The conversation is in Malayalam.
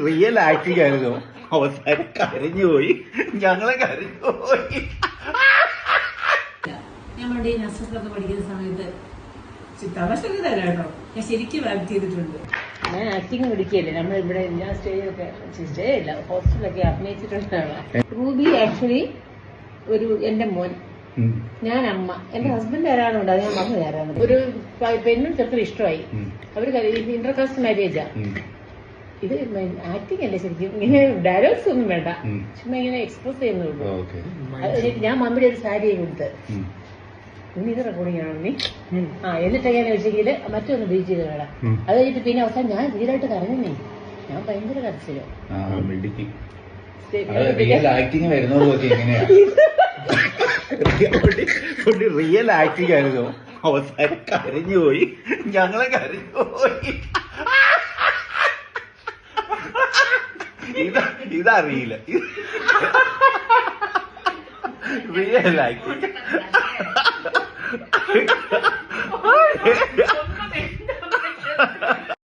റിയൽ ആക്ടിങ് ആയിരുന്നു. അവസാനം കരഞ്ഞുപോയി, ഞങ്ങളെ കരഞ്ഞുപോയി. ഞാൻ പണ്ട് നഴ്സസിലൊക്കെ പഠിക്കുന്ന സമയത്ത് തമാശക്ക് തരാം കേട്ടോ, ഞാൻ ശരിക്കും ആക്ട് ചെയ്തിട്ടുണ്ട്. ഞാൻ ആക്ടിങ് പഠിക്കുകയല്ലേ, നമ്മൾ ഇവിടെ ഞാൻ സ്റ്റേജൊക്കെ സ്റ്റേ ഇല്ല ഹോസ്റ്റലൊക്കെ അഭിനയിച്ചിട്ടുള്ളതാണ്. റൂബി ആക്ച്വലി ഒരു എന്റെ മോൻ, ഞാൻ അമ്മ, എന്റെ ഹസ്ബൻഡ് ആരാണുണ്ട് അത് ഞാൻ മറന്നു തരാണ്. ഒരു പെണ്ണും ചെറുപ്പം ഇഷ്ടമായി, അവര് ഇന്റർകാസ്റ്റ് മാരേജാ. ഇത് ആക്ടിങ് അല്ലേ ശരിക്കും, ഇങ്ങനെ ഡയലോഗ്സ് ഒന്നും വേണ്ട, ചുമ്മാ ഇങ്ങനെ എക്സ്പ്രസ് ചെയ്യുന്നുള്ളൂ. ഞാൻ മമ്മിയുടെ ഒരു സാരി കൊടുത്ത് ഇനി ഇത് റെക്കോർഡിംഗ് ആണോ നീ എന്നിട്ട് ഞാൻ വെച്ചെങ്കിൽ മറ്റൊന്ന് ബീച്ച് ചെയ്ത് വേണം. അത് കഴിഞ്ഞിട്ട് പിന്നെ അവസാനം ഞാൻ വീടായിട്ട് കരഞ്ഞേ, ഞാൻ ഭയങ്കര കരച്ചിലോ. റിയൽ ആക്ടിങ് ആയിരുന്നു. അവസാനം കരഞ്ഞുപോയി, ഞങ്ങളെ കരഞ്ഞുപോയി. ഇതറിയില്ല, റിയൽ ആക്ടിങ്.